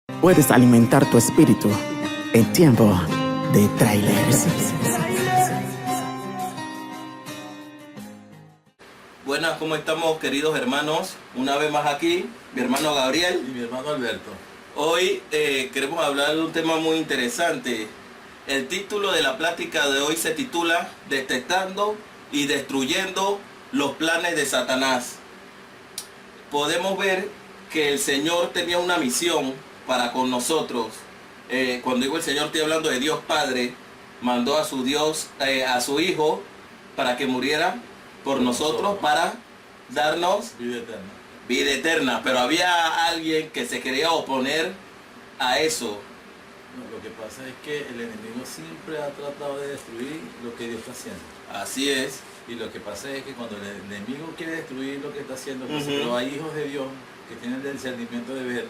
Puedes alimentar tu espíritu en tiempo de trailers. Buenas, ¿cómo estamos, queridos hermanos? Una vez más aquí, mi hermano Gabriel y mi hermano Alberto. Hoy queremos hablar de un tema muy interesante. El título de la plática de hoy se titula Detectando y destruyendo los planes de Satanás. Podemos ver que el Señor tenía una misión para con nosotros. Cuando digo el Señor, estoy hablando de Dios Padre. Mandó a su Dios, a su Hijo, para que muriera por nosotros, para darnos vida eterna. Vida eterna. Pero había alguien que se quería oponer a eso. No, lo que pasa es que el enemigo siempre ha tratado de destruir lo que Dios está haciendo. Así es. Y lo que pasa es que cuando el enemigo quiere destruir lo que está haciendo, pero hay hijos de Dios que tienen el discernimiento de ver,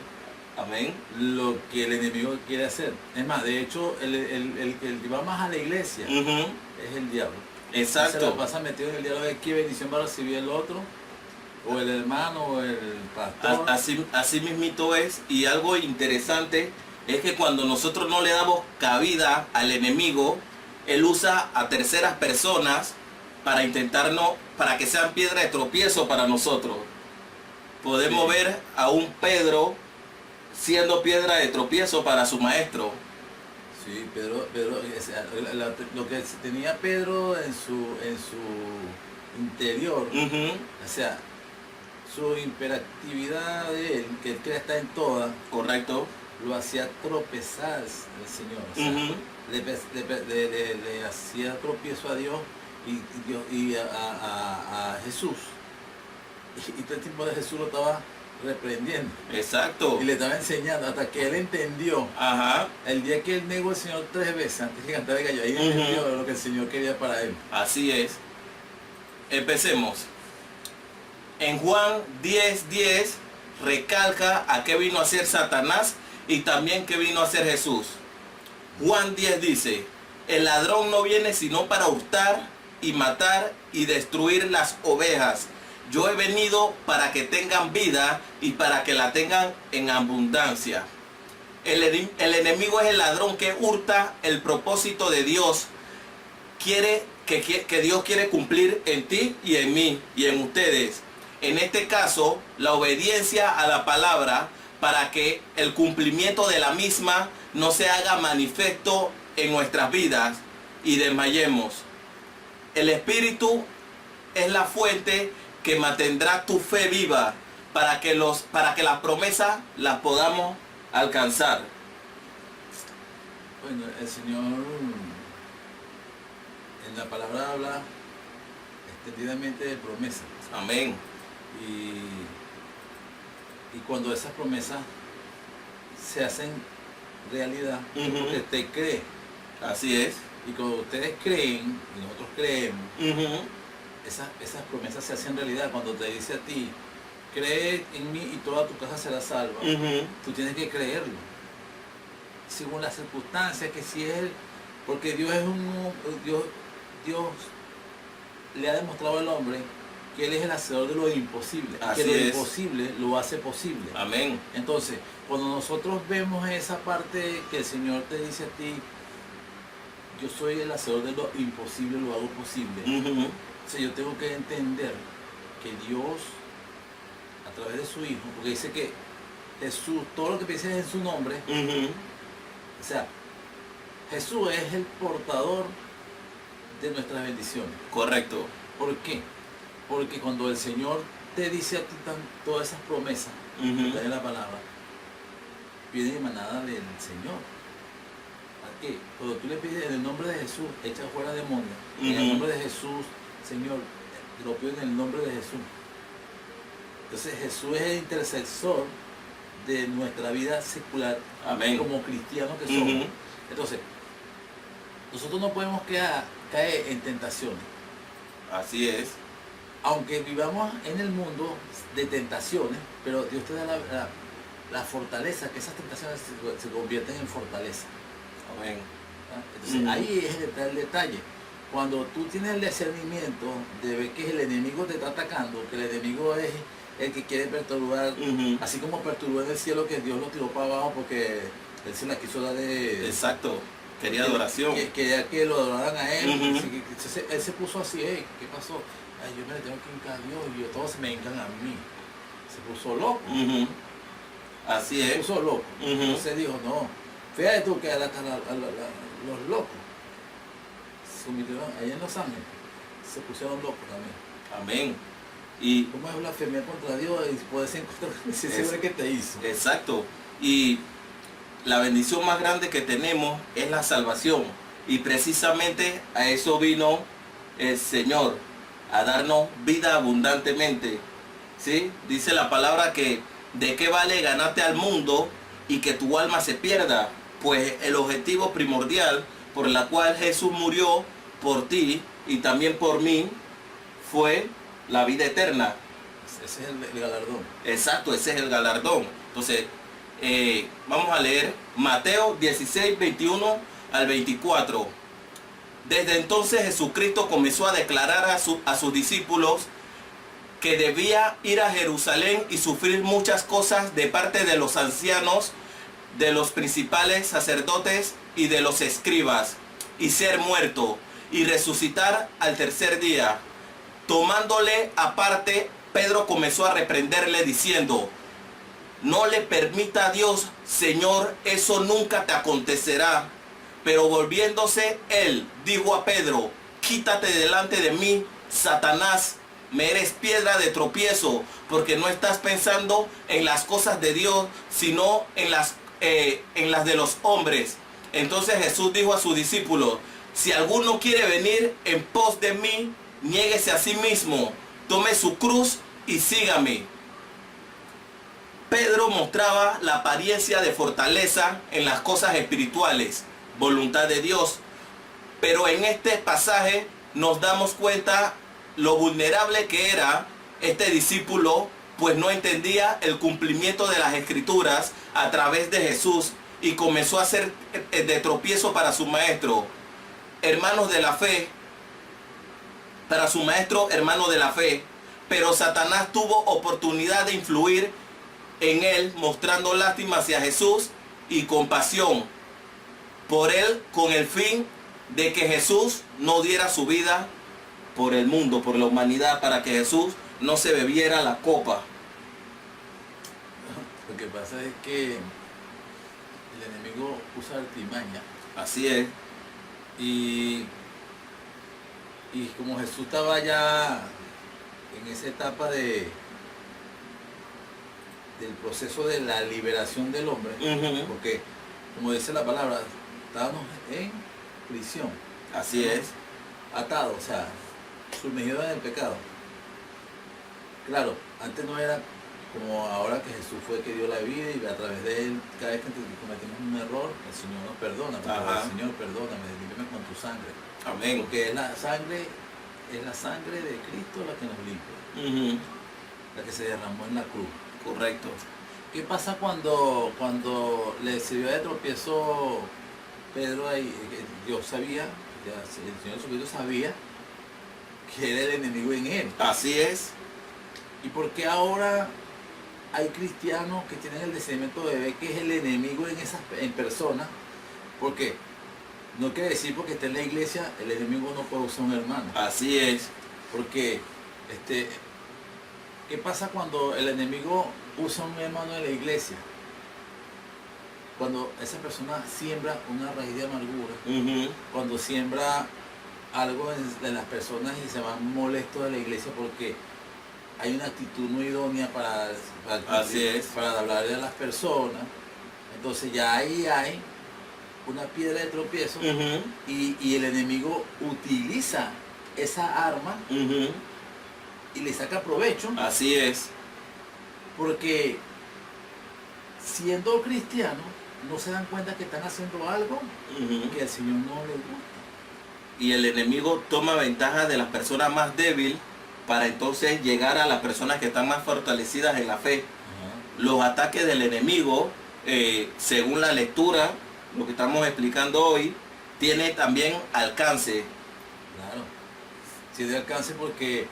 amén, lo que el enemigo quiere hacer. Es más, de hecho, el que va más a la iglesia es el diablo. Exacto. Se lo pasa metido en el diablo de qué bendición va a recibir el otro, o el hermano, o el pastor. Así mismito es. Y algo interesante es que cuando nosotros no le damos cabida al enemigo, él usa a terceras personas para intentarnos, para que sean piedra de tropiezo para nosotros. Podemos ver a un Pedro siendo piedra de tropiezo para su maestro. Sí, Pedro, lo que tenía Pedro en su interior, o sea, su hiperactividad de él, que él quería estar en toda, correcto, lo hacía tropezar el Señor, o sea, le hacía tropiezo a Dios y a Jesús. Y todo el tiempo de Jesús lo estaba reprendiendo. Exacto. Y le estaba enseñando hasta que él entendió. Ajá. El día que él negó al Señor 3 veces antes de cantar el gallo, ahí entendió lo que el Señor quería para él. Así es. Empecemos. En Juan 10:10 recalca a qué vino a hacer Satanás y también qué vino a hacer Jesús. Juan 10 dice: el ladrón no viene sino para hurtar y matar y destruir las ovejas. Yo he venido para que tengan vida y para que la tengan en abundancia. El enemigo es el ladrón que hurta el propósito de Dios. Que Dios quiere cumplir en ti y en mí y en ustedes. En este caso, la obediencia a la palabra, para que el cumplimiento de la misma no se haga manifiesto en nuestras vidas y desmayemos. El Espíritu es la fuente que mantendrá tu fe viva para que las promesas las podamos alcanzar. Bueno, el Señor en la palabra habla extendidamente de promesas. Amén. Y cuando esas promesas se hacen realidad, porque usted cree. Así es. Y cuando ustedes creen, y nosotros creemos, esas promesas se hacen realidad. Cuando te dice a ti, cree en mí y toda tu casa será salva, tú tienes que creerlo. Según las circunstancias, que si es porque Dios es Dios le ha demostrado al hombre que Él es el hacedor de lo imposible. Así que lo es. imposible lo hace posible. Amén. Entonces, cuando nosotros vemos esa parte que el Señor te dice a ti, yo soy el hacedor de lo imposible, lo hago posible. Entonces yo tengo que entender que Dios, a través de su Hijo, porque dice que Jesús, todo lo que pienses en su nombre, o sea, Jesús es el portador de nuestras bendiciones. Correcto. ¿Por qué? Porque cuando el Señor te dice a ti todas esas promesas, de la palabra, viene emanada del Señor. ¿Para qué? Cuando tú le pides en el nombre de Jesús, echa fuera demonios. En el nombre de Jesús, Señor, te lo pido en el nombre de Jesús. Entonces Jesús es el intercesor de nuestra vida secular. Amén. Como cristianos que somos. Entonces, nosotros no podemos caer en tentaciones. Así es. Aunque vivamos en el mundo de tentaciones, pero Dios te da la fortaleza, que esas tentaciones se convierten en fortaleza. Amén. Entonces ahí es el detalle. Cuando tú tienes el discernimiento de ver que el enemigo te está atacando, que el enemigo es el que quiere perturbar, así como perturbó en el cielo que Dios lo tiró para abajo porque él se la quiso dar de... Exacto, quería adoración. Quería que lo adoraran a él. Ujú. Entonces, él se puso así, "Ey, ¿qué pasó? Ay, yo me le tengo que hincar a Dios y yo, todos se me hincan a mí". Se puso loco. Ujú. Así Se es. puso loco. Ujú. Entonces dijo, no, fíjate tú que los locos se convirtieron allá en Los Ángeles, se pusieron locos también. Amén. Y ¿Cómo es blasfemia contra Dios y puedes encontrar ese hombre que te hizo? exacto. Y la bendición más grande que tenemos es la salvación. Y precisamente a eso vino el Señor, a darnos vida abundantemente. ¿Sí? Dice la palabra que ¿de qué vale ganarte al mundo y que tu alma se pierda? Pues el objetivo primordial por la cual Jesús murió por ti y también por mí fue la vida eterna. Ese es el galardón. Exacto, ese es el galardón. Entonces, vamos a leer Mateo 16, 21 al 24. Desde entonces Jesucristo comenzó a declarar a sus discípulos que debía ir a Jerusalén y sufrir muchas cosas de parte de los ancianos, de los principales sacerdotes y de los escribas, y ser muerto y resucitar al tercer día. Tomándole aparte, Pedro comenzó a reprenderle diciendo: no le permita a Dios, Señor, eso nunca te acontecerá. Pero volviéndose él, dijo a Pedro: quítate delante de mí, Satanás, me eres piedra de tropiezo, porque no estás pensando en las cosas de Dios, sino en las de los hombres. Entonces Jesús dijo a sus discípulos: si alguno quiere venir en pos de mí, niéguese a sí mismo, tome su cruz y sígame. Pedro mostraba la apariencia de fortaleza en las cosas espirituales, voluntad de Dios. Pero en este pasaje nos damos cuenta lo vulnerable que era este discípulo, pues no entendía el cumplimiento de las escrituras a través de Jesús y comenzó a ser de tropiezo para su maestro. Hermanos de la fe, para su maestro, hermano de la fe. Pero Satanás tuvo oportunidad de influir en él, mostrando lástima hacia Jesús y compasión por él, con el fin de que Jesús no diera su vida por el mundo, por la humanidad, para que Jesús no se bebiera la copa. Lo que pasa es que el enemigo usa artimaña. Así es. Y como Jesús estaba ya en esa etapa del proceso de la liberación del hombre, porque como dice la palabra, estábamos en prisión. Así es. Atados, o sea, sumergidos en el pecado. Claro, antes no era como ahora que Jesús fue que dio la vida y a través de él, cada vez que cometimos un error, el Señor nos perdona. El Señor, perdóname, límpiame con tu sangre. Amén. Porque es la sangre de Cristo la que nos limpia, la que se derramó en la cruz. Correcto. ¿Qué pasa cuando le sirvió de tropiezo Pedro ahí? Dios sabía, el Señor Jesucristo sabía que era el enemigo en él. Así es. ¿Y por qué ahora hay cristianos que tienen el discernimiento de ver que es el enemigo en personas? Porque no quiere decir porque esté en la iglesia, el enemigo no puede usar un hermano. Así es. Porque, ¿qué pasa cuando el enemigo usa un hermano en la iglesia? Cuando esa persona siembra una raíz de amargura, cuando siembra algo en las personas y se van molestos de la iglesia porque hay una actitud no idónea para hablarle a las personas. Entonces ya ahí hay una piedra de tropiezo y el enemigo utiliza esa arma y le saca provecho. Así es. Porque siendo cristianos no se dan cuenta que están haciendo algo que al Señor no le gusta. Y el enemigo toma ventaja de las personas más débiles para entonces llegar a las personas que están más fortalecidas en la fe. Los ataques del enemigo, según la lectura, lo que estamos explicando hoy, tiene también alcance. Claro, tiene alcance porque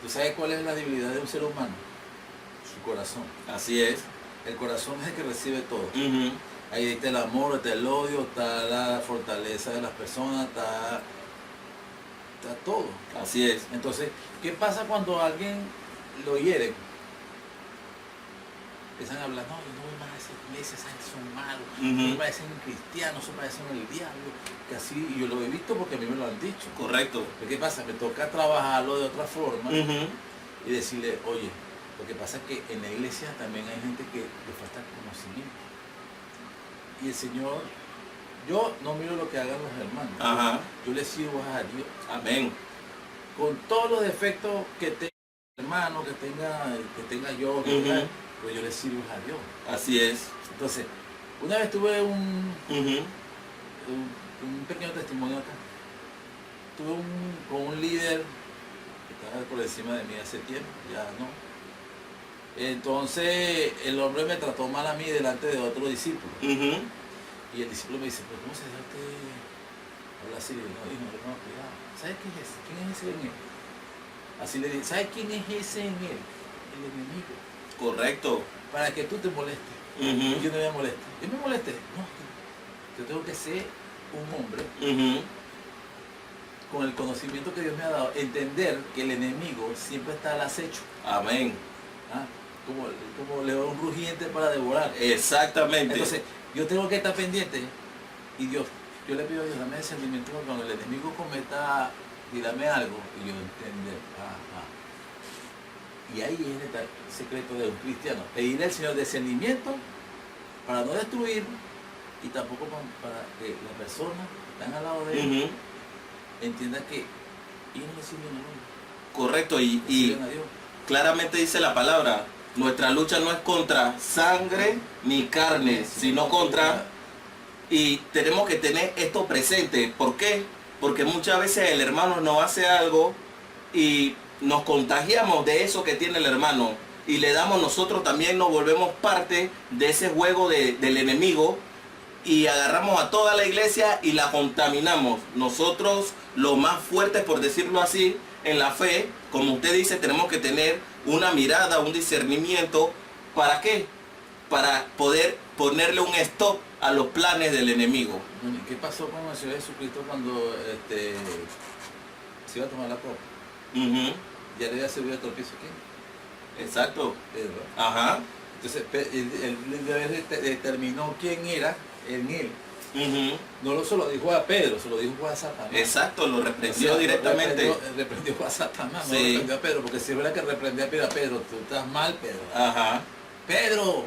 tú sabes cuál es la debilidad de un ser humano. su corazón. Así es. El corazón es el que recibe todo. Ujú. Ahí está el amor, está el odio, está la fortaleza de las personas, está todo. Así es. Entonces, ¿qué pasa cuando a alguien lo hiere? Empiezan a hablar, no, yo no voy más a esa iglesia, esa gente son malos, Ujú. no parecen cristianos, no parecen el diablo, que así, y yo lo he visto porque a mí me lo han dicho. Correcto. Pero ¿qué pasa? Me toca trabajarlo de otra forma Ujú. y decirle, oye, lo que pasa es que en la iglesia también hay gente que le falta conocimiento. Y el Señor, yo no miro lo que hagan los hermanos, Ajá. yo le sirvo a Dios. Amén. Con todos los defectos que tenga el hermano, que tenga yo, que Ujú. tenga, pero yo le sirvo a Dios. Así es. Entonces, una vez tuve un Ujú. pequeño testimonio acá. Tuve con un líder que estaba por encima de mí hace tiempo, ya no. Entonces el hombre me trató mal a mí delante de otro discípulo. Ujú. Y el discípulo me dice, pero ¿cómo se deja usted hablar así? No, dijo, no, cuidado. ¿Sabes quién es ese? ¿Quién es ese en él? Así le dije, ¿sabes quién es ese en él? El enemigo. Correcto. Para que tú te molestes. Ujú. Y yo no me moleste. Yo me moleste. No, yo tengo que ser un hombre Ujú. con el conocimiento que Dios me ha dado, entender que el enemigo siempre está al acecho. Amén. ¿Ah? Como león rugiente para devorar. Exactamente. Entonces, yo tengo que estar pendiente y Dios, yo le pido a Dios, dame discernimiento cuando el enemigo cometa, dígame algo y yo entender. Y ahí es el secreto de un cristiano, pedirle al Señor discernimiento para no destruir y tampoco para que la persona que está al lado de él Ujú. entienda que ellos no le sirven a uno, Correcto. le Y sirven a Dios. claramente dice la palabra, nuestra lucha no es contra sangre ni carne, sino contra... Y tenemos que tener esto presente. ¿Por qué? Porque muchas veces el hermano nos hace algo y nos contagiamos de eso que tiene el hermano. Y le damos, nosotros también nos volvemos parte de ese juego del enemigo. Y agarramos a toda la iglesia y la contaminamos. Nosotros, los más fuertes, por decirlo así, en la fe, como usted dice, tenemos que tener una mirada, un discernimiento. ¿Para qué? Para poder ponerle un stop a los planes del enemigo. Bueno, ¿y qué pasó con el Señor Jesucristo cuando se iba a tomar la copa? Ujú. Ya le había servido el tropiezo aquí, Exacto. Pedro. Ajá. Entonces, él determinó quién era en él. Ujú. No se lo dijo a Pedro, se lo dijo a Satanás. Exacto, lo reprendió O sea, directamente. reprendió a Satanás, no Sí. reprendió a Pedro, porque si es verdad que reprendía a Pedro, tú estás mal, Pedro. Ajá. Pedro,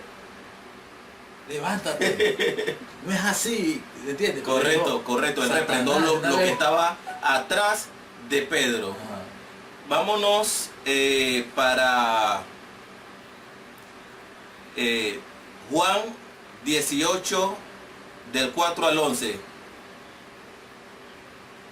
levántate. No es así, ¿entiendes? Correcto, correcto. Él Satanás, reprendió lo una que vez. estaba atrás de Pedro. Ajá. Vámonos para Juan 18, del 4 al 11.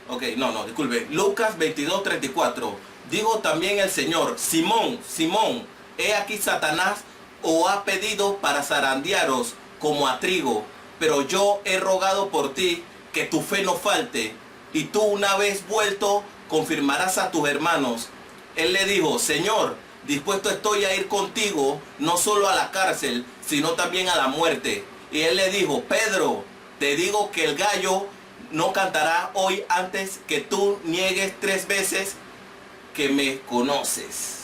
Ok, no, disculpe. Lucas 22, 34. Dijo también el Señor, Simón, Simón, he aquí Satanás os ha pedido para zarandearos como a trigo, pero yo he rogado por ti que tu fe no falte, y tú una vez vuelto confirmarás a tus hermanos. Él le dijo, Señor, dispuesto estoy a ir contigo, no solo a la cárcel, sino también a la muerte. Y él le dijo, Pedro, te digo que el gallo no cantará hoy antes que tú niegues 3 veces que me conoces.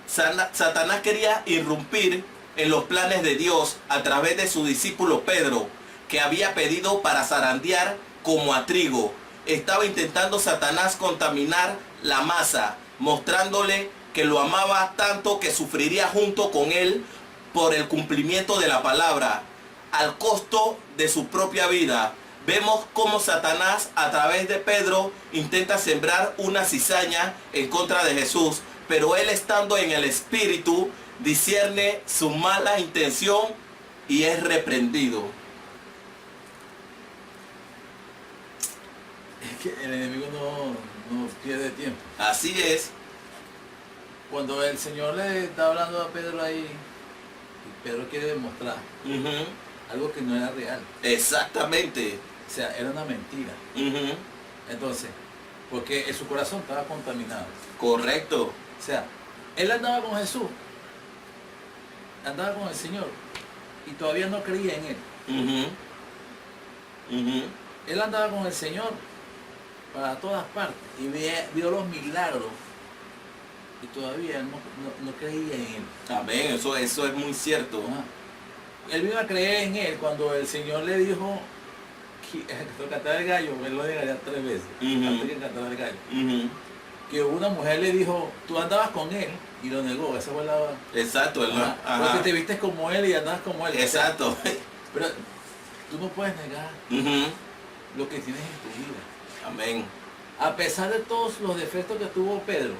Satanás quería irrumpir en los planes de Dios a través de su discípulo Pedro, que había pedido para zarandear como a trigo. Estaba intentando Satanás contaminar la masa, mostrándole que lo amaba tanto que sufriría junto con él por el cumplimiento de la palabra, al costo de su propia vida. Vemos cómo Satanás a través de Pedro intenta sembrar una cizaña en contra de Jesús, pero él, estando en el espíritu, discierne su mala intención y es reprendido. Es que el enemigo no pierde tiempo. Así es. Cuando el Señor le está hablando a Pedro ahí, y Pedro quiere demostrar Ujú. algo que no era real. Exactamente. O sea, era una mentira. Ujú. Entonces, porque en su corazón estaba contaminado. Correcto. O sea, él andaba con Jesús, andaba con el Señor y todavía no creía en Él. Él andaba con el Señor para todas partes y vio los milagros y todavía no creía en Él. Amén, eso es muy cierto. Ajá. Él vino a creer en Él cuando el Señor le dijo que cantara el gallo, él lo negaría 3 veces antes que cantara el gallo. Que una mujer le dijo, tú andabas con Él, y lo negó. Esa fue la... Exacto, Ajá. Porque te vistes como Él y andas como Él. Exacto. Pero tú no puedes negar lo que tienes en tu vida. Amén. A pesar de todos los defectos que tuvo Pedro,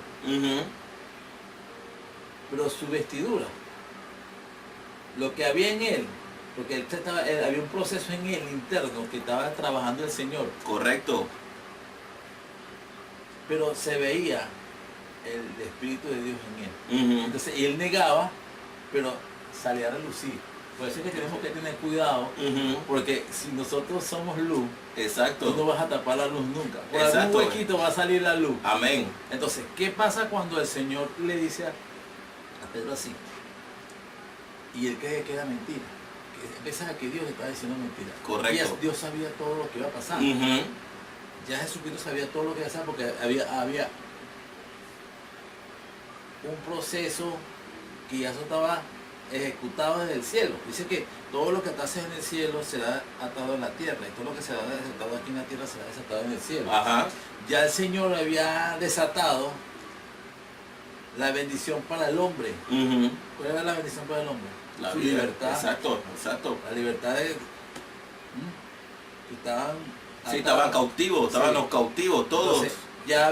pero su vestidura, lo que había en él, porque había un proceso en él interno que estaba trabajando el Señor. Correcto. Pero se veía el Espíritu de Dios en él. Entonces él negaba, pero salía a relucir. Por eso es que tenemos que tener cuidado, porque si nosotros somos luz, exacto, tú no vas a tapar la luz nunca. Por exacto, algún huequito va a salir la luz. Amén. Entonces, ¿qué pasa cuando el Señor le dice a Pedro así? Y él cree que era mentira. Que piensa que Dios le está diciendo mentira. Correcto. Y Dios sabía todo lo que iba a pasar. Ya Jesucristo sabía todo lo que iba a pasar porque había un proceso que ya eso estaba ejecutado desde el cielo. Dice que todo lo que atase en el cielo será atado en la tierra, y todo lo que será desatado aquí en la tierra será desatado en el cielo. Ya el Señor había desatado la bendición para el hombre. ¿Cuál era la bendición para el hombre? Su vida. Libertad. Exacto. La libertad de que estaban estaban cautivos, estaban los cautivos todos. Entonces, ya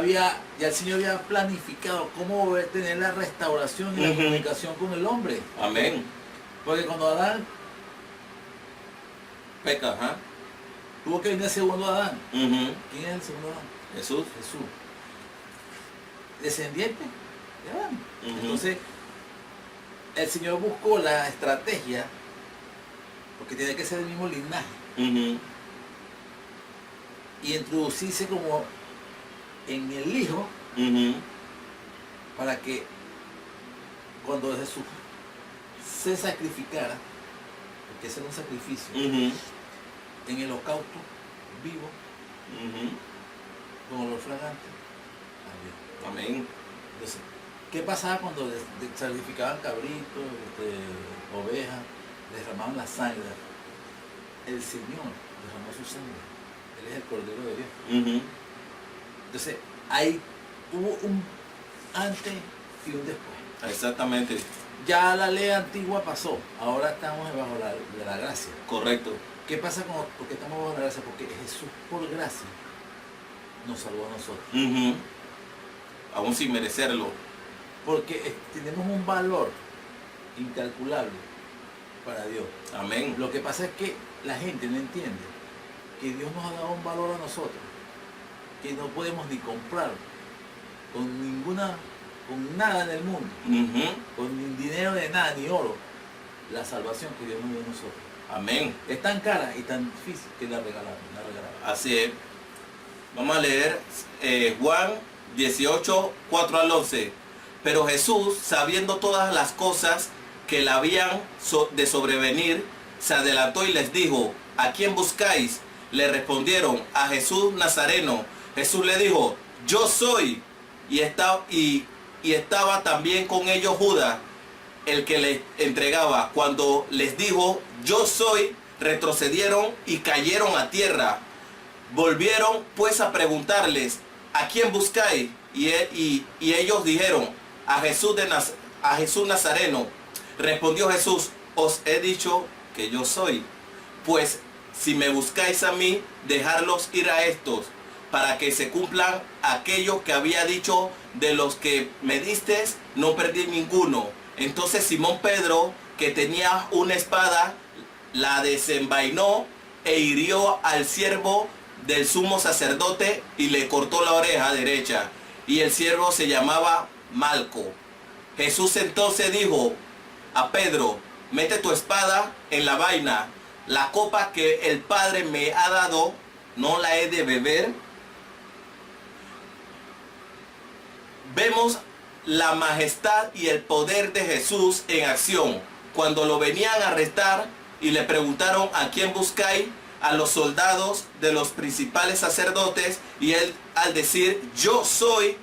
el Señor había planificado cómo tener la restauración y la comunicación con el hombre. Amén. Porque cuando Adán peca, tuvo que venir el segundo Adán. ¿Quién es el segundo Adán? Jesús. Descendiente de Adán. Entonces, el Señor buscó la estrategia, porque tiene que ser el mismo linaje, y introducirse como en el Hijo, para que cuando Jesús se sacrificara, porque ese era un sacrificio, en el holocausto vivo, con olor fragante a Dios. Amén. Entonces, ¿qué pasaba cuando sacrificaban cabritos, ovejas, derramaban la sangre? El Señor derramó su sangre. Él es el Cordero de Dios. Entonces, ahí hubo un antes y un después. Exactamente. Ya la ley antigua pasó, ahora estamos bajo la gracia. Correcto. ¿Qué pasa porque estamos bajo la gracia? Porque Jesús, por gracia, nos salvó a nosotros. Aún sin merecerlo. Porque tenemos un valor incalculable para Dios. Amén. Lo que pasa es que la gente no entiende que Dios nos ha dado un valor a nosotros que no podemos ni comprar con nada en el mundo, con ni dinero de nada, ni oro, la salvación que Dios nos dio a nosotros. Amén. Es tan cara y tan difícil que la regalaron. Así es. Vamos a leer Juan 18, 4 al 11. Pero Jesús, sabiendo todas las cosas que le habían de sobrevenir, se adelantó y les dijo: ¿a quién buscáis? Le respondieron: a Jesús Nazareno. Jesús le dijo: yo soy. Y estaba también con ellos Judas, el que le entregaba. Cuando les dijo: yo soy, retrocedieron y cayeron a tierra. Volvieron pues a preguntarles: ¿a quién buscáis? Y ellos dijeron: a Jesús Nazareno. Respondió Jesús: os he dicho que yo soy. Pues si me buscáis a mí, dejadlos ir a estos, para que se cumplan aquello que había dicho: de los que me distes, no perdí ninguno. Entonces Simón Pedro, que tenía una espada, la desenvainó e hirió al siervo del sumo sacerdote y le cortó la oreja derecha. Y el siervo se llamaba Malco. Jesús entonces dijo a Pedro: mete tu espada en la vaina. La copa que el Padre me ha dado, ¿no la he de beber? Vemos la majestad y el poder de Jesús en acción. cuando lo venían a arrestar y le preguntaron a quién buscáis, a los soldados de los principales sacerdotes, y él al decir yo soy,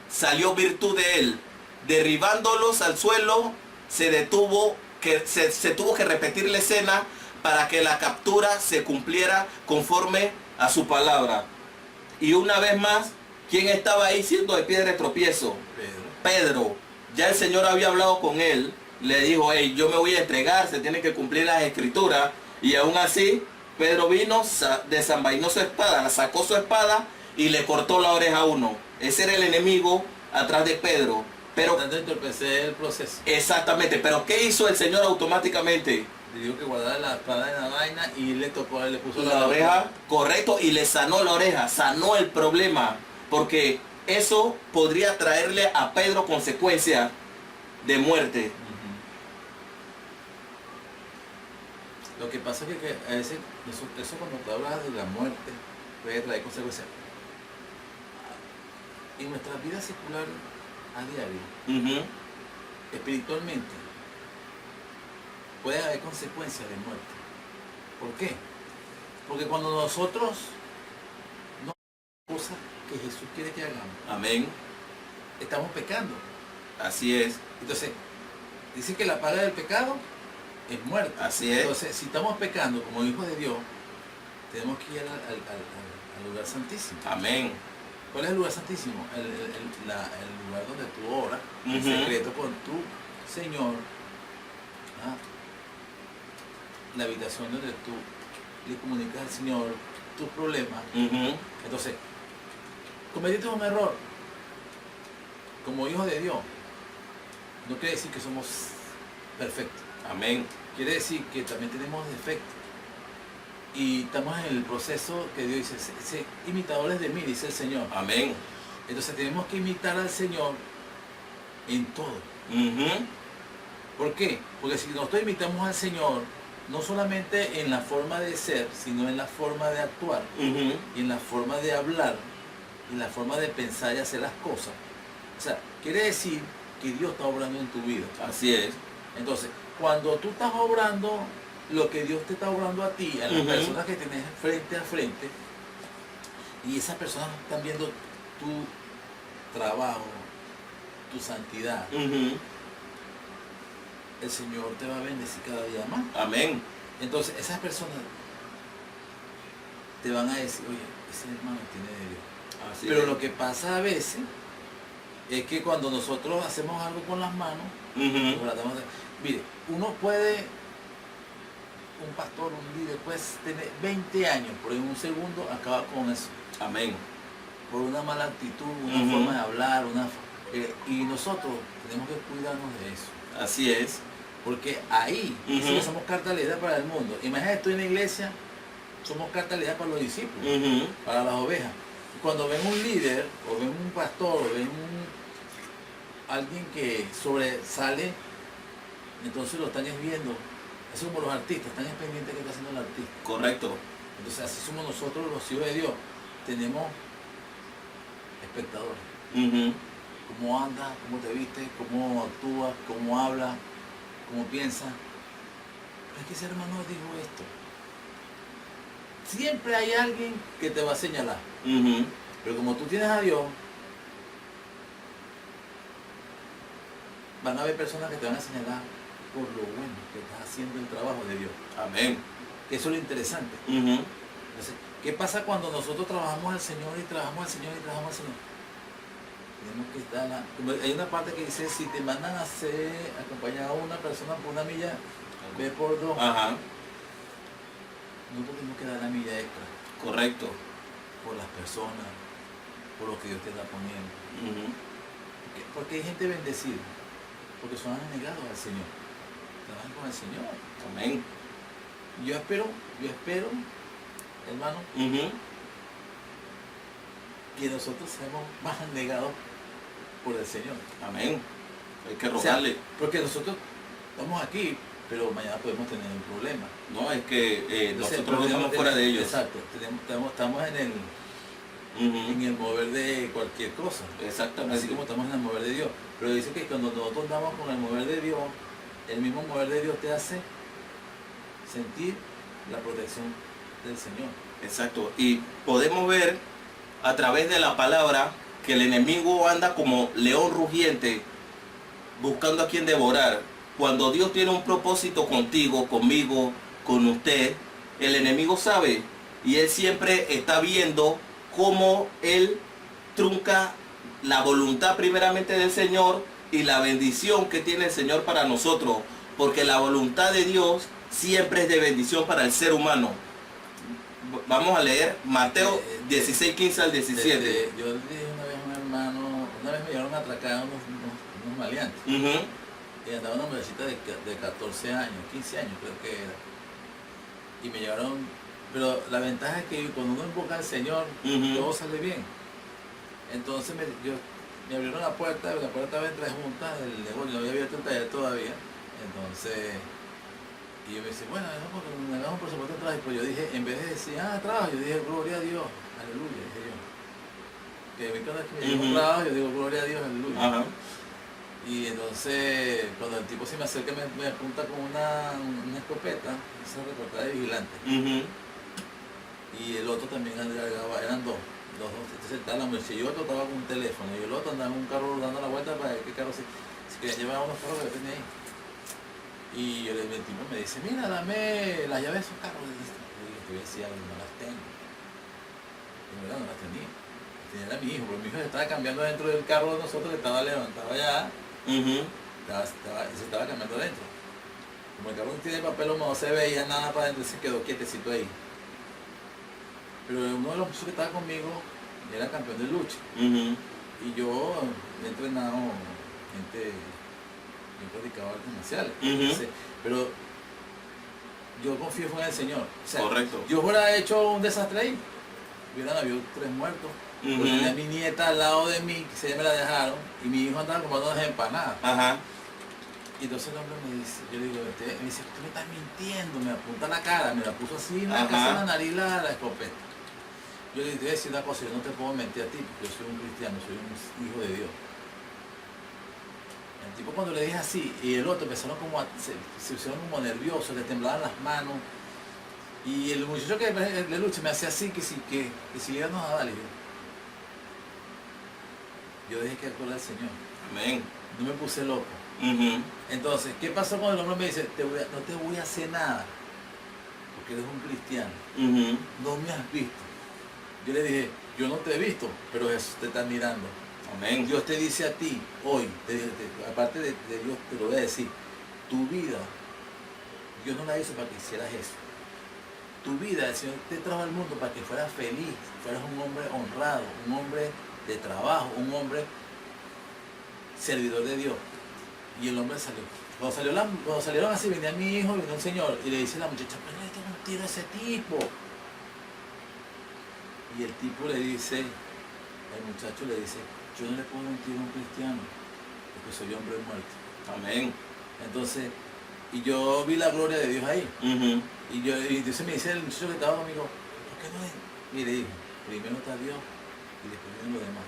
salió virtud de él. Derribándolos al suelo, se tuvo que repetir la escena para que la captura se cumpliera conforme a su palabra. Y una vez más, ¿quién estaba ahí siendo de piedra de tropiezo? Pedro. Ya el Señor había hablado con él, le dijo, hey, yo me voy a entregar, se tienen que cumplir las escrituras, y aún así Pedro vino, desenvainó su espada, sacó su espada y le cortó la oreja a uno. Ese era el enemigo atrás de Pedro. Pero entorpecer el proceso. Exactamente, pero ¿qué hizo el Señor automáticamente? Le dijo que guardara la espada en la vaina y le puso la oreja, correcto, y le sanó la oreja, sanó el problema, porque eso podría traerle a Pedro consecuencias de muerte. Lo que pasa es que a veces eso cuando te hablas de la muerte puede traer consecuencias. En nuestra vida secular a diario, espiritualmente, puede haber consecuencias de muerte. ¿Por qué? Porque cuando nosotros no hacemos cosas que Jesús quiere que hagamos, amén, estamos pecando. Así es. Entonces, dice que la paga del pecado es muerte. Así es. Entonces, si estamos pecando como hijos de Dios, tenemos que ir al lugar santísimo. Amén. ¿Cuál es el lugar santísimo? El lugar donde tú oras, en secreto con tu Señor, ¿ah? La habitación donde tú le comunicas al Señor tus problemas. Entonces, cometiste un error como hijos de Dios, no quiere decir que somos perfectos. Amén. Quiere decir que también tenemos defectos. Y estamos en el proceso que Dios dice, sé imitadores de mí, dice el Señor. Amén. Entonces tenemos que imitar al Señor en todo. ¿Por qué? Porque si nosotros imitamos al Señor, no solamente en la forma de ser, sino en la forma de actuar, y en la forma de hablar, y en la forma de pensar y hacer las cosas. O sea, quiere decir que Dios está obrando en tu vida. Así es. Entonces, cuando tú estás obrando lo que Dios te está obrando a ti, a las personas que tenés frente a frente, y esas personas están viendo tu trabajo, tu santidad, el Señor te va a bendecir cada día más. Amén. Entonces esas personas te van a decir, oye, ese hermano tiene de Dios. Así Pero es. lo que pasa a veces es que cuando nosotros hacemos algo con las manos, mire, uno puede, un pastor, un líder, puede tener 20 años, pero en un segundo acaba con eso. Amén. Por una mala actitud, una forma de hablar, y nosotros tenemos que cuidarnos de eso. Así es. Porque ahí sí somos carta leída para el mundo. Imagínate tú en la iglesia, somos carta leída para los discípulos, para las ovejas. Y cuando ven un líder, o ven un pastor, o ven alguien que sobresale, entonces lo están viendo. Es como los artistas, están pendientes de qué está haciendo el artista. Correcto. Entonces así somos nosotros los hijos de Dios. Tenemos espectadores. Cómo andas, cómo te vistes, cómo actúas, cómo hablas, cómo piensas. Pero es que ese hermano dijo esto. Siempre hay alguien que te va a señalar. Pero como tú tienes a Dios, van a haber personas que te van a señalar por lo bueno que estás haciendo el trabajo de Dios. Amén. Eso es lo interesante. Entonces, ¿qué pasa cuando nosotros trabajamos al Señor y trabajamos al Señor y trabajamos al Señor? Tenemos que estar hay una parte que dice, si te mandan a acompañar a una persona por una milla, ve por dos. Nosotros tenemos que dar la milla extra. Correcto. Por las personas, por lo que Dios te está poniendo. Porque hay gente bendecida, porque son negados al Señor. Trabajan con el Señor. Amén. Yo espero, hermano, que nosotros seamos más negados por el Señor. Amén. Hay que rogarle. O sea, porque nosotros estamos aquí, pero mañana podemos tener un problema. No, es que Entonces, nosotros no estamos fuera de ellos. Exacto. Estamos en el mover de cualquier cosa. Exactamente. Así como estamos en el mover de Dios. Pero dice que cuando nosotros andamos con el mover de Dios, el mismo mover de Dios te hace sentir la protección del Señor. Exacto. Y podemos ver a través de la palabra que el enemigo anda como león rugiente buscando a quien devorar. Cuando Dios tiene un propósito contigo, conmigo, con usted, el enemigo sabe y él siempre está viendo cómo él trunca la voluntad primeramente del Señor y la bendición que tiene el Señor para nosotros, porque la voluntad de Dios siempre es de bendición para el ser humano. Vamos a leer Mateo 16, 15 al 17. Yo le dije una vez a un hermano, una vez me llegaron a atracar unos maleantes. Y andaba una mujercita de 14 años, 15 años creo que era. Y me llevaron, pero la ventaja es que cuando uno invoca al Señor, todo sale bien. Entonces me abrieron la puerta estaba entre juntas, el negocio, no había abierto el taller todavía. Entonces, y yo me dice, bueno, me hagamos por supuesto trabajo. Pero yo dije, en vez de decir, trabajo, yo dije, gloria a Dios, aleluya, dije yo. Que cada vez que me digo trabajo, yo digo, gloria a Dios, aleluya. Y entonces, cuando el tipo se me acerca, me apunta con una escopeta, esa reportada de vigilante. Y el otro también agregaba, eran dos. Entonces estaba la mujer, yo otro estaba con un teléfono y el otro andaba en un carro dando la vuelta para ver qué carro si querían llevar unos carros que tenía ahí. Y el tipo me dice, mira, dame las llaves de esos carros. Y yo decía, no las tengo. Y en verdad no las tenía. Era mi hijo, porque mi hijo se estaba cambiando dentro del carro de nosotros, que estaba levantado allá. Se estaba cambiando dentro. Como el carro no tiene papel, no se veía nada para adentro, se quedó quietecito ahí. Pero uno de los muchachos que estaba conmigo era campeón de lucha. Y yo he entrenado gente, yo practicaba artes marciales. Entonces, pero yo confío en el Señor. O sea, correcto. Yo hubiera hecho un desastre ahí. Hubieran habido 3 muertos. Yo tenía a mi nieta al lado de mí, que se me la dejaron, y mi hijo andaba comprando unas empanadas. Y entonces el hombre me dice, yo le digo, me dice, tú me estás mintiendo, me apunta la cara, me la puso así en la casa de la nariz la escopeta. Yo le dije, decir una cosa, yo no te puedo mentir a ti, porque yo soy un cristiano, soy un hijo de Dios. El tipo cuando le dije así, y el otro empezaron como se pusieron como nerviosos, le temblaban las manos. Y el muchacho que de lucha me hacía así, que si le íbamos a dar, yo dejé que actuara el Señor. Amén. No me puse loco. Entonces, ¿qué pasó cuando el hombre me dice, no te voy a hacer nada, porque eres un cristiano, no me has visto? Yo le dije, yo no te he visto, pero Jesús te está mirando. Amén. Dios te dice a ti, hoy, aparte de Dios te lo voy a decir, tu vida, Dios no la hizo para que hicieras eso. Tu vida, el Señor te trajo al mundo para que fueras feliz, fueras un hombre honrado, un hombre de trabajo, un hombre servidor de Dios. Y el hombre salió. Cuando salieron así, venía mi hijo, venía un señor, y le dice a la muchacha, pero le tengo un tiro a ese tipo. Y el tipo le dice, el muchacho le dice, yo no le puedo mentir a un cristiano, porque soy hombre muerto. Amén. Entonces, y yo vi la gloria de Dios ahí. Y entonces me dice el muchacho que estaba conmigo, ¿por qué no es? Mire, hijo, primero está Dios y después vienen los demás.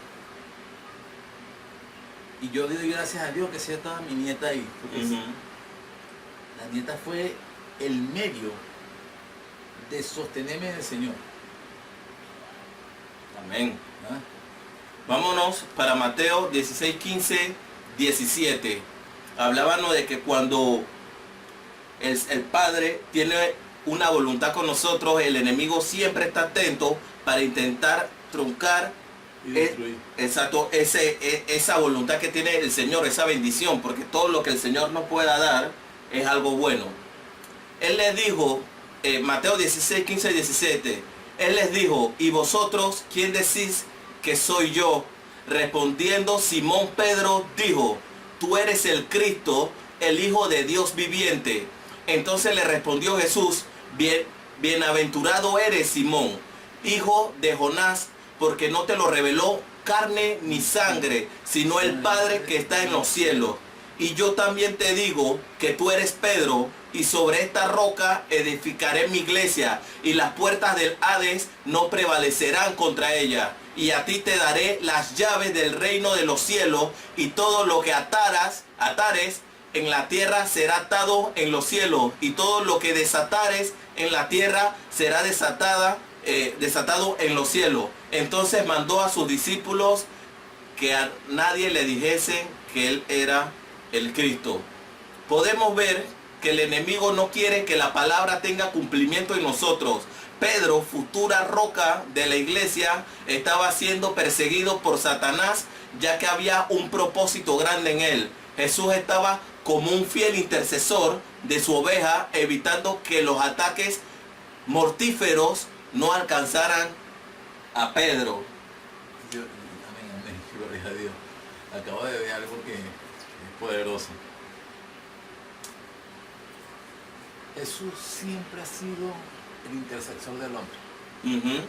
Y yo doy gracias a Dios que sí estaba mi nieta ahí, porque la nieta fue el medio de sostenerme en el Señor. Amén. Vámonos para Mateo 16, 15, 17. Hablábamos de que cuando el Padre tiene una voluntad con nosotros, el enemigo siempre está atento para intentar truncar esa voluntad que tiene el Señor, esa bendición, porque todo lo que el Señor nos pueda dar es algo bueno. Él les dijo, Mateo 16, 15, 17, Él les dijo, ¿y vosotros quién decís que soy yo? Respondiendo Simón Pedro dijo, tú eres el Cristo, el Hijo de Dios viviente. Entonces le respondió Jesús, bienaventurado eres Simón, hijo de Jonás, porque no te lo reveló carne ni sangre, sino el Padre que está en los cielos. Y yo también te digo que tú eres Pedro, y sobre esta roca edificaré mi iglesia, y las puertas del Hades no prevalecerán contra ella. Y a ti te daré las llaves del reino de los cielos, y todo lo que atares en la tierra será atado en los cielos, y todo lo que desatares en la tierra será desatado en los cielos. Entonces mandó a sus discípulos que a nadie le dijesen que él era el Cristo. Podemos ver que el enemigo no quiere que la palabra tenga cumplimiento en nosotros. Pedro, futura roca de la iglesia, estaba siendo perseguido por Satanás, ya que había un propósito grande en él. Jesús estaba como un fiel intercesor de su oveja, evitando que los ataques mortíferos no alcanzaran a Pedro. Amén, gloria a Dios. Acabo de ver algo que es poderoso. Jesús siempre ha sido el intercesor del hombre.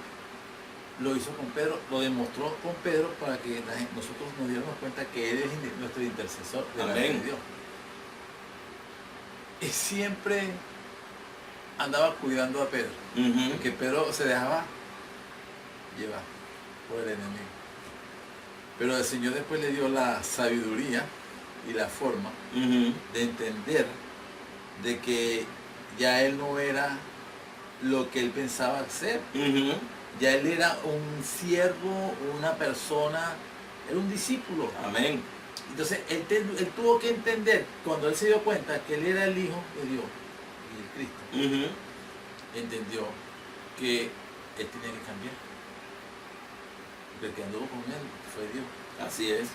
Lo hizo con Pedro, lo demostró con Pedro para que nosotros nos diéramos cuenta que Él es nuestro intercesor delante de Dios. Y siempre andaba cuidando a Pedro, porque Pedro se dejaba llevar por el enemigo. Pero el Señor después le dio la sabiduría y la forma de entender de que ya él no era lo que él pensaba ser. Ya él era un siervo, una persona, era un discípulo. Amén. Entonces él tuvo que entender, cuando él se dio cuenta que él era el Hijo de Dios y el Cristo, entendió que él tenía que cambiar. Porque el que anduvo con él fue Dios. Así es.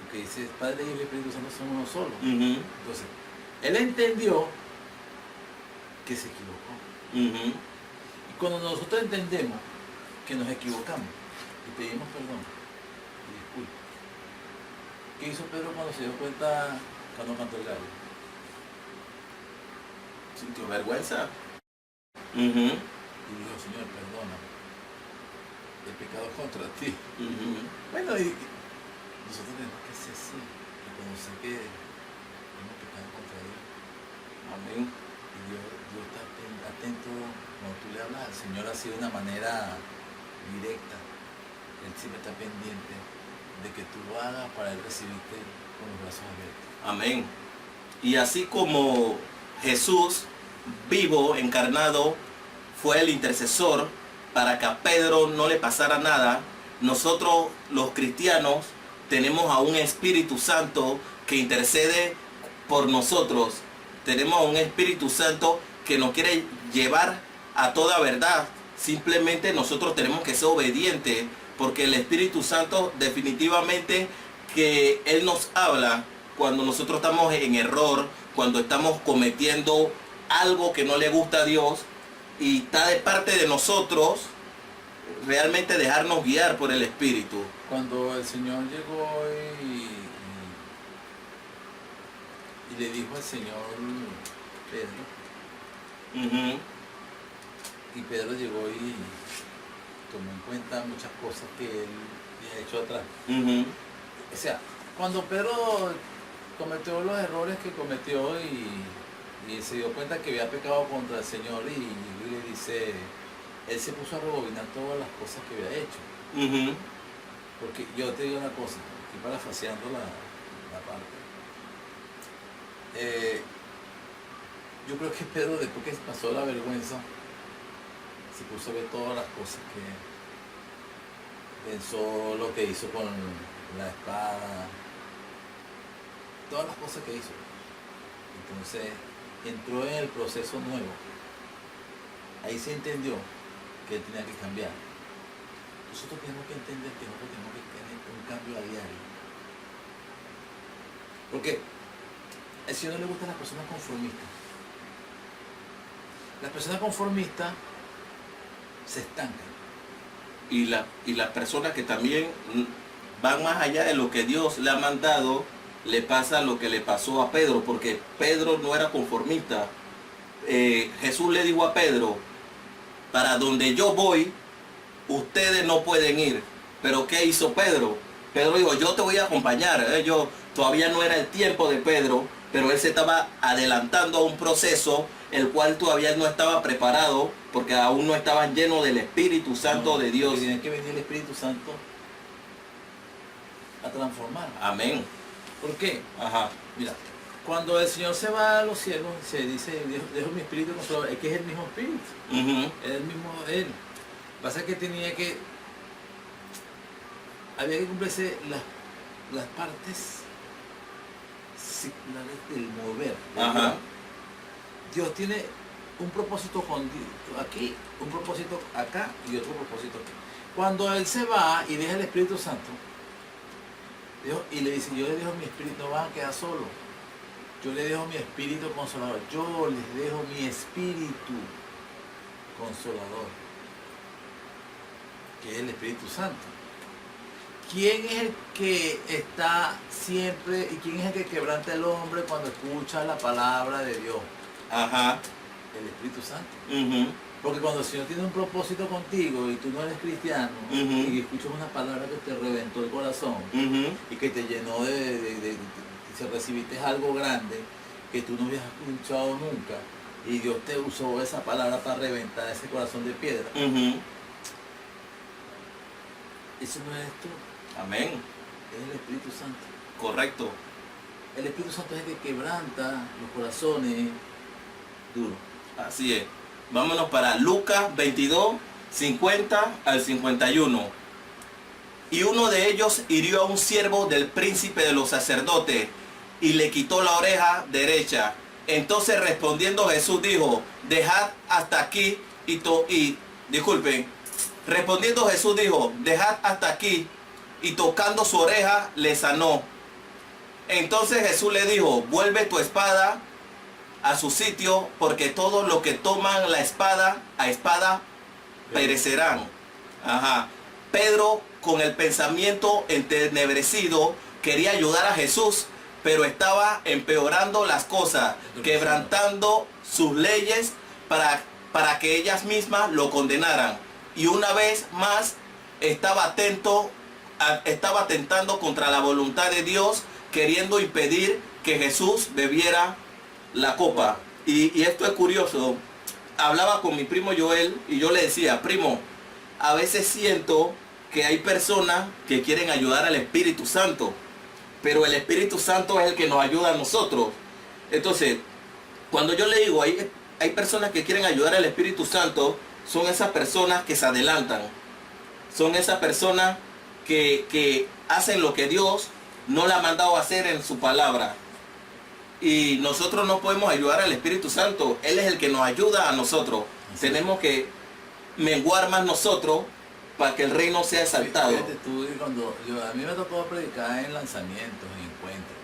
Porque dice, Padre, Hijo y Espíritu Santo son uno solo. Entonces, él entendió que se equivocó. Y cuando nosotros entendemos que nos equivocamos y pedimos perdón y disculpas, ¿qué hizo Pedro cuando se dio cuenta cuando cantó el gallo? Sintió vergüenza. Y dijo, Señor, perdóname, he pecado contra ti. Bueno, y nosotros tenemos que ser así, reconocer que hemos pecado contra Dios. Amén. Y Dios está atento cuando tú le hablas al Señor así de una manera directa. Él siempre está pendiente de que tú lo hagas para Él recibirte con los brazos abiertos. Amén. Y así como Jesús, vivo, encarnado, fue el intercesor para que a Pedro no le pasara nada, nosotros los cristianos tenemos a un Espíritu Santo que intercede por nosotros. Tenemos a un Espíritu Santo que nos quiere llevar a toda verdad. Simplemente nosotros tenemos que ser obedientes, porque el Espíritu Santo definitivamente que Él nos habla cuando nosotros estamos en error, cuando estamos cometiendo algo que no le gusta a Dios, y está de parte de nosotros realmente dejarnos guiar por el Espíritu. Cuando el Señor llegó y le dijo al Señor Pedro, y Pedro llegó y tomó en cuenta muchas cosas que él había hecho atrás. O sea, cuando Pedro cometió los errores que cometió y se dio cuenta que había pecado contra el Señor, y le dice, él se puso a rebobinar todas las cosas que había hecho. Porque yo te digo una cosa, estoy parafraseando la parte. Yo creo que Pedro, después que pasó la vergüenza, se puso a ver todas las cosas que pensó, lo que hizo con la espada, todas las cosas que hizo. Entonces entró en el proceso nuevo. Ahí se entendió que él tenía que cambiar. Nosotros tenemos que entender que nosotros tenemos que tener un cambio a diario. Porque al Señor no le gustan las personas conformistas. Las personas conformistas se estancan. Y las personas que también van más allá de lo que Dios le ha mandado, le pasa lo que le pasó a Pedro, porque Pedro no era conformista. Jesús le dijo a Pedro, para donde yo voy, ustedes no pueden ir. Pero ¿qué hizo Pedro? Pedro dijo, yo te voy a acompañar. Todavía no era el tiempo de Pedro, pero él se estaba adelantando a un proceso el cual todavía no estaba preparado, porque aún no estaban llenos del Espíritu Santo de Dios. Tiene que venir el Espíritu Santo a transformar. Amén. ¿Por qué? Ajá. Mira, Cuando el Señor se va a los cielos, se dice, dejo mi espíritu consolador, es que es el mismo espíritu, Ujú. es el mismo Él. Pasa que había que cumplirse las partes circulares del mover. Ajá. Dios tiene un propósito aquí, un propósito acá y otro propósito aquí. Cuando Él se va y deja el Espíritu Santo, y le dice, yo le dejo mi espíritu, no van a quedar solos. Yo le dejo mi espíritu consolador. Yo les dejo mi espíritu consolador, que es el Espíritu Santo. ¿Quién es el que está siempre y quién es el que quebranta el hombre cuando escucha la palabra de Dios? Ajá. El Espíritu Santo. Ujú. Porque cuando el Señor tiene un propósito contigo y tú no eres cristiano, Ujú. y escuchas una palabra que te reventó el corazón, Ujú. y que te llenó si recibiste algo grande que tú no habías escuchado nunca, y Dios te usó esa palabra para reventar ese corazón de piedra, Ujú. eso no eres tú, Amén. es el Espíritu Santo. Correcto. El Espíritu Santo es el que quebranta los corazones duros. Así es. Vámonos para Lucas 22, 50 al 51. Y uno de ellos hirió a un siervo del príncipe de los sacerdotes y le quitó la oreja derecha. Entonces respondiendo Jesús dijo, dejad hasta aquí disculpen. Respondiendo Jesús dijo, dejad hasta aquí, y tocando su oreja le sanó. Entonces Jesús le dijo, vuelve tu espada a su sitio, porque todos los que toman la espada, a espada perecerán. Ajá. Pedro, con el pensamiento entenebrecido, quería ayudar a Jesús, pero estaba empeorando las cosas, quebrantando sus leyes para que ellas mismas lo condenaran. Y una vez más estaba atentando contra la voluntad de Dios, queriendo impedir que Jesús bebiera la copa. Y esto es curioso. Hablaba con mi primo Joel y yo le decía, primo, a veces siento que hay personas que quieren ayudar al Espíritu Santo, pero el Espíritu Santo es el que nos ayuda a nosotros. Entonces, cuando yo le digo, hay personas que quieren ayudar al Espíritu Santo, son esas personas que se adelantan, son esas personas que hacen lo que Dios no le ha mandado a hacer en su palabra. Y nosotros no podemos ayudar al Espíritu Santo, Él es el que nos ayuda a nosotros. Así tenemos que menguar más nosotros para que el reino sea exaltado. Fíjate tú, a mí me tocó predicar en lanzamientos, en encuentros.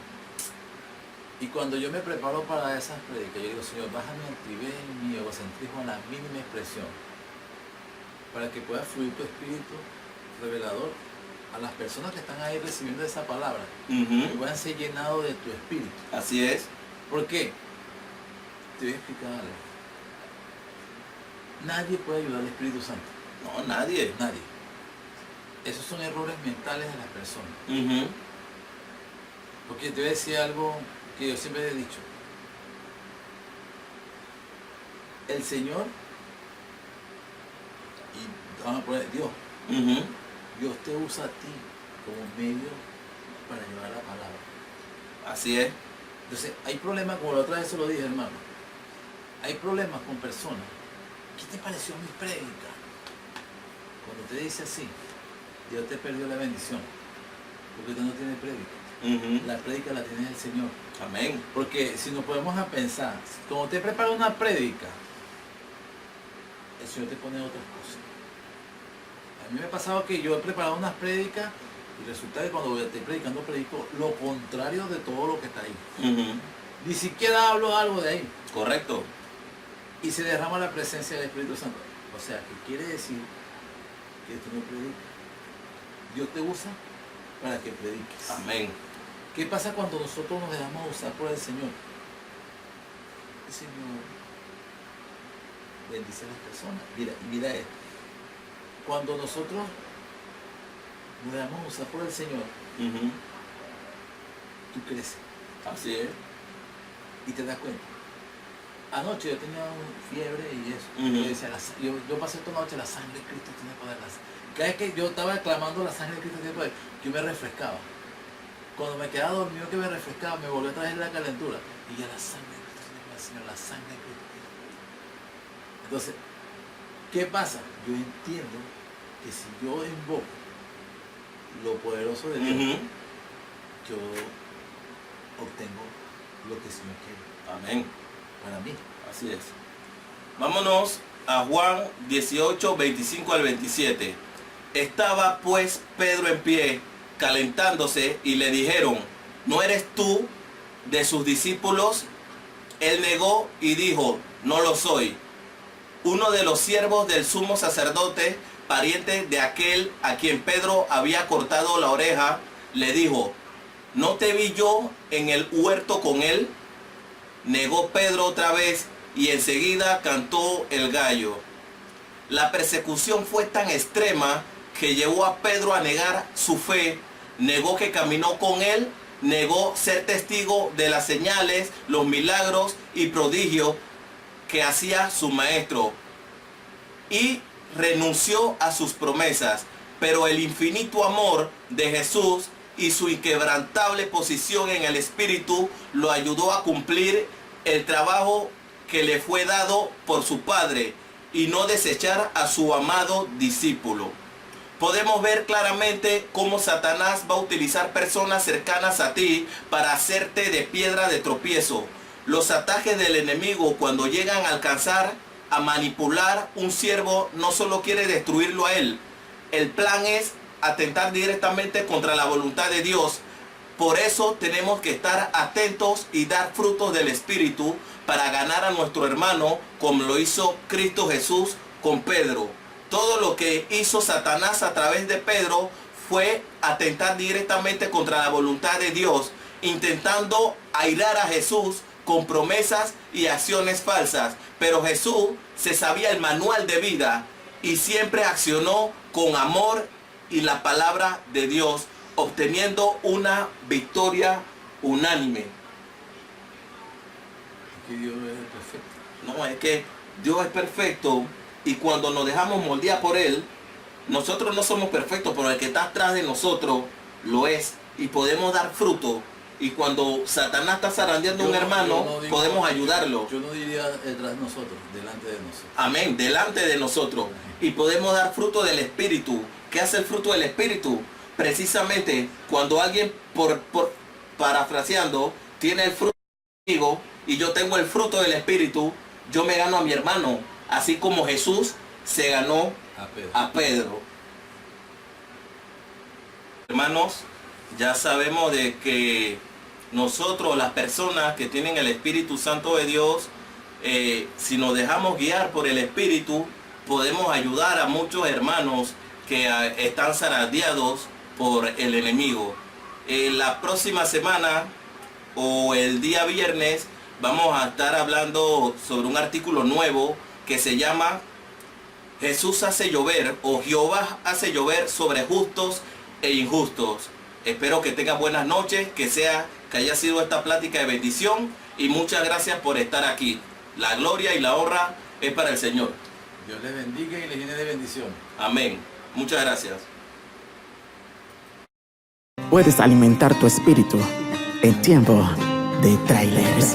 Y cuando yo me preparo para esas predicas, yo digo, Señor, bájame mi altivez, mi egocentrismo a la mínima expresión, para que pueda fluir tu espíritu revelador a las personas que están ahí recibiendo esa palabra, Ujú. que puedan ser llenados de tu espíritu. Así es. ¿Por qué? Te voy a explicar algo. Nadie puede ayudar al Espíritu Santo. No, nadie. Nadie. Esos son errores mentales de las personas. Ujú. Porque te voy a decir algo que yo siempre he dicho. El Señor, y vamos a poner Dios, Ujú. Dios te usa a ti como medio para llevar la palabra. Así es. Entonces, hay problemas, como la otra vez se lo dije, hermano, hay problemas con personas. ¿Qué te pareció mi prédica? Cuando te dice así, Dios te perdió la bendición, porque tú no tienes prédica. Ujú. La prédica la tiene el Señor. Amén. Porque si nos podemos a pensar, cuando te prepara una prédica, el Señor te pone otras cosas. A mí me ha pasado que yo he preparado unas prédicas y resulta que cuando estoy predicando, predico lo contrario de todo lo que está ahí. Ujú. Ni siquiera hablo algo de ahí. Correcto. Y se derrama la presencia del Espíritu Santo. O sea, que quiere decir que tú no predicas. Dios te usa para que prediques. Amén. ¿Qué pasa cuando nosotros nos dejamos usar por el Señor? El Señor bendice a las personas. Mira esto. Cuando nosotros nos dejamos usar por el Señor, Ujú. tú creces Así es. y te das cuenta. Anoche yo tenía fiebre y eso. Ujú. Yo decía, yo pasé toda la noche, la sangre de Cristo tiene poder. Cada vez que yo estaba clamando la sangre de Cristo tiene poder, yo me refrescaba. Cuando me quedaba dormido que me refrescaba, me volvió a traer la calentura. Y ya la sangre de Cristo, Señor, la sangre de Cristo. Entonces, ¿qué pasa? Yo entiendo que si yo invoco lo poderoso de Dios, Ujú. yo obtengo lo que el Señor quiere Amén. para mí. Así es. Vámonos a Juan 18, 25 al 27. Estaba pues Pedro en pie, calentándose, y le dijeron: ¿no eres tú de sus discípulos? Él negó y dijo: no lo soy. Uno de los siervos del sumo sacerdote, pariente de aquel a quien Pedro había cortado la oreja, le dijo: ¿no te vi yo en el huerto con él? Negó Pedro otra vez, y enseguida cantó el gallo. La persecución fue tan extrema que llevó a Pedro a negar su fe. Negó que caminó con él, negó ser testigo de las señales, los milagros y prodigios que hacía su maestro, y renunció a sus promesas. Pero el infinito amor de Jesús y su inquebrantable posición en el Espíritu lo ayudó a cumplir el trabajo que le fue dado por su Padre y no desechar a su amado discípulo. Podemos ver claramente cómo Satanás va a utilizar personas cercanas a ti para hacerte de piedra de tropiezo. Los ataques del enemigo, cuando llegan a alcanzar a manipular un siervo, no solo quiere destruirlo a él. El plan es atentar directamente contra la voluntad de Dios. Por eso tenemos que estar atentos y dar frutos del Espíritu para ganar a nuestro hermano, como lo hizo Cristo Jesús con Pedro. Todo lo que hizo Satanás a través de Pedro fue atentar directamente contra la voluntad de Dios, intentando airar a Jesús con promesas y acciones falsas. Pero Jesús se sabía el manual de vida y siempre accionó con amor y la palabra de Dios, obteniendo una victoria unánime. Que Dios es perfecto. No, es que Dios es perfecto, y cuando nos dejamos moldear por Él, nosotros no somos perfectos, pero el que está atrás de nosotros lo es, y podemos dar fruto. Y cuando Satanás está zarandeando a un hermano, podemos ayudarlo. Yo no diría detrás de nosotros, delante de nosotros. Amén, delante de nosotros. Y podemos dar fruto del Espíritu. ¿Qué hace el fruto del Espíritu? Precisamente cuando alguien, parafraseando, tiene el fruto conmigo y yo tengo el fruto del Espíritu, yo me gano a mi hermano, así como Jesús se ganó a Pedro. Hermanos, ya sabemos de que nosotros, las personas que tienen el Espíritu Santo de Dios, si nos dejamos guiar por el Espíritu, podemos ayudar a muchos hermanos que están zarandeados por el enemigo. La próxima semana o el día viernes vamos a estar hablando sobre un artículo nuevo que se llama Jesús hace llover, o Jehová hace llover sobre justos e injustos. Espero que tengan buenas noches, que haya sido esta plática de bendición, y muchas gracias por estar aquí. La gloria y la honra es para el Señor. Dios les bendiga y les llene de bendición. Amén. Muchas gracias. Puedes alimentar tu espíritu en tiempo de trailers.